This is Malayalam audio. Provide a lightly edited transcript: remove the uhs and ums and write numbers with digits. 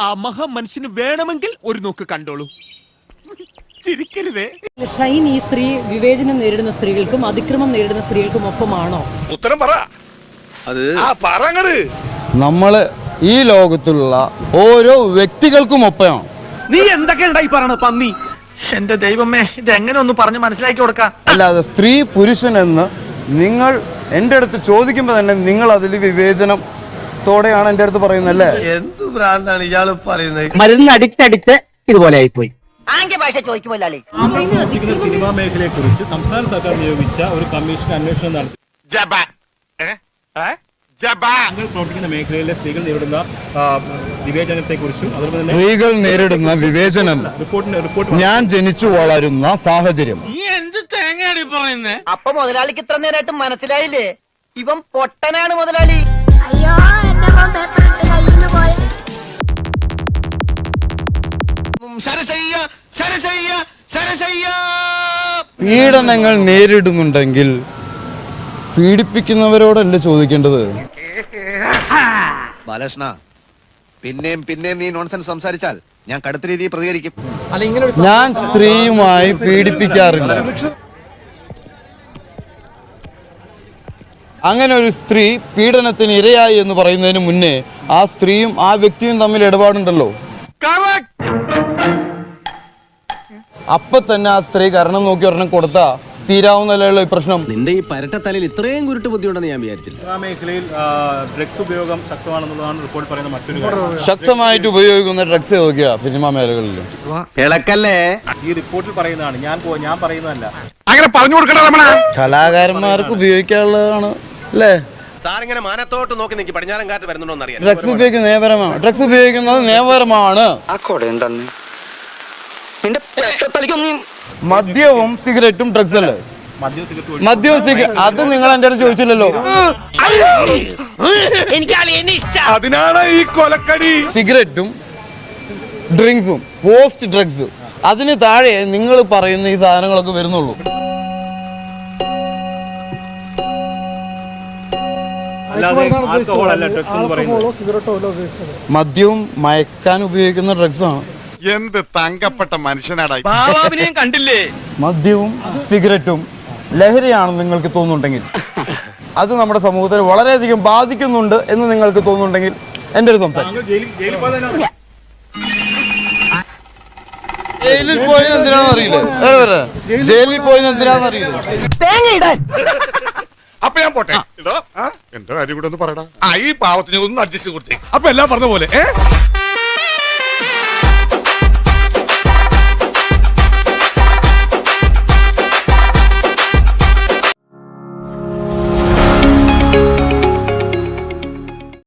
ആ മഹാമനുഷ്യന് വേണമെങ്കിൽ ഒരു നോക്ക് കണ്ടോളൂ. ചിരിക്കരുതേ. ഷൈൻ ഈ സ്ത്രീ വിവേചനം നേരിടുന്ന സ്ത്രീകൾക്കും അതിക്രമം നേരിടുന്ന സ്ത്രീകൾക്കും ഒപ്പമാണോ? ഉത്തരം പറ. അത് നമ്മള് ഈ ലോകത്തുള്ള ഓരോ വ്യക്തികൾക്കും ഒപ്പമാണ്. നീ എന്തൊക്കെയായി പറയണ പന്നി? എന്റെ ദൈവമേ, ഇത് എങ്ങനെ ഒന്ന് പറഞ്ഞ് മനസ്സിലാക്കി കൊടുക്കാം. അല്ലാതെ സ്ത്രീ പുരുഷൻ എന്ന് നിങ്ങൾ എന്റെ അടുത്ത് ചോദിക്കുമ്പോ തന്നെ നിങ്ങൾ അതിൽ വിവേചനത്തോടെയാണ് എന്റെ അടുത്ത് പറയുന്നല്ലേ? എന്ത് ഭ്രാന്താണ് ഇയാള് പറയുന്നത്? മരുന്ന് അടിച്ചടിച്ച് ഇതുപോലെ ആയിപ്പോയി. സിനിമാ മേഖലയെ കുറിച്ച് സംസ്ഥാന സർക്കാർ നിയോഗിച്ച ഒരു കമ്മീഷൻ അന്വേഷണം നടത്തി. പ്രവർത്തിക്കുന്ന മേഖലയിലെ സ്ത്രീകൾ നേരിടുന്ന വിവേചനത്തെ കുറിച്ചും സ്ത്രീകൾ നേരിടുന്ന വിവേചനം ഞാൻ ജനിച്ചു വളരുന്ന സാഹചര്യം. എന്ത് തേങ്ങയാടി പറയുന്നേ? അപ്പൊ മുതലാളിക്ക് ഇത്ര നേരമായിട്ട് മനസ്സിലായില്ലേ? ഇവൻ പൊട്ടനാണ് മുതലാളി. അയ്യോ, എന്റെ മോൻ പേപ്പർ ഇട്ട് കയ്യിന്ന് പോയി. പീഡനങ്ങൾ നേരിടുന്നുണ്ടെങ്കിൽ പീഡിപ്പിക്കുന്നവരോടല്ലേ ചോദിക്കേണ്ടത്? ബാലകൃഷ്ണ, പിന്നെയും നീ നോൺസെൻസ് സംസാരിച്ചാൽ ഞാൻ കടുത്ത രീതിയിൽ പ്രതികരിക്കും. ഞാൻ സ്ത്രീയുമായി പീഡിപ്പിക്കാറില്ല. അങ്ങനെ ഒരു സ്ത്രീ പീഡനത്തിന് ഇരയായി എന്ന് പറയുന്നതിന് മുന്നേ ആ സ്ത്രീയും ആ വ്യക്തിയും തമ്മിൽ ഇടപാടുണ്ടല്ലോ. അപ്പൊ തന്നെ ആ സ്ത്രീ കാരണം നോക്കി ഒരെണ്ണം കൊടുത്താ തീരാവുന്നല്ലോ ഈ പ്രശ്നം. നിന്റെ ഈ പരട്ടത്തലയിൽ ഇത്രയും കുരുട്ട് ബുദ്ധിയുണ്ടെന്ന് ഞാൻ വിചാരിച്ചില്ല. ആ മേഖലയിൽ ഡ്രഗ്സ് ഉപയോഗം ശക്തമാണെന്നുള്ളതാണ് റിപ്പോർട്ട് പറയുന്ന മറ്റൊരു കാര്യം. ശക്തമായിട്ട് ഉപയോഗിക്കുന്ന ഡ്രഗ്സ് ഏതൊക്കെയാ സിനിമാ മേഖലകളിൽ? ഇളക്കല്ലേ? ഈ റിപ്പോർട്ടിൽ പറയുന്നതാണ്, ഞാൻ പറയുന്നതല്ല. അങ്ങനെ പറഞ്ഞു കൊടുക്കണ കലാകാരന്മാർക്ക് ഉപയോഗിക്കാനുള്ളതാണ് അല്ലേ? സാറിങ്ങനെ മാനത്തോട്ട് നോക്കി നിൽക്കി പടിഞ്ഞാറൻ കാറ്റ് വരുന്നുണ്ടോ എന്നറിയാം. ഡ്രഗ്സ് ഉപയോഗിക്കുന്നത് നിയമപരമാണ്. ഡ്രഗ്സ് ഉപയോഗിക്കുന്നത് നിയമപരമാണ്. മദ്യവും സിഗരറ്റും ഡ്രഗ്സ് അല്ലേ? മദ്യവും സിഗരറ്റ് അത് നിങ്ങൾ എന്റെ അടുത്ത് ചോദിച്ചില്ലല്ലോ. അതിനാണ് ഈ കൊലക്കടി. സിഗരറ്റും ഡ്രിങ്ക്സും പോസ്റ്റ് ഡ്രഗ്സ് അതിന് താഴെ നിങ്ങൾ പറയുന്ന ഈ സാധനങ്ങളൊക്കെ വരുന്നുള്ളൂ. മദ്യവും മയക്കാൻ ഉപയോഗിക്കുന്ന ഡ്രഗ്സ് ആണ്. എന്ത് തങ്കപ്പെട്ട മനുഷ്യനാടാ. കണ്ടില്ലേ? മദ്യവും സിഗരറ്റും ലഹരിയാണെന്ന് നിങ്ങൾക്ക് തോന്നുന്നുണ്ടെങ്കിൽ, അത് നമ്മുടെ സമൂഹത്തെ വളരെയധികം ബാധിക്കുന്നുണ്ട് എന്ന് നിങ്ങൾക്ക് തോന്നുന്നുണ്ടെങ്കിൽ എന്റെ ഒരു സംസാരം. ജയിലിൽ പോയത് എന്തിനാണെന്നറിയില്ലേ? ജയിലിൽ പോയത് എന്തിനാണെന്നറിയില്ലേ? അപ്പൊ ഞാൻ പോട്ടെ. എന്റെ കാര്യം കൂടെ ഒന്ന് പറയടാ. ഈ പാവത്തിന് ഒന്ന് അഡ്ജസ്റ്റ് കൊടുത്തേ. അപ്പൊ എല്ലാം പറഞ്ഞ പോലെ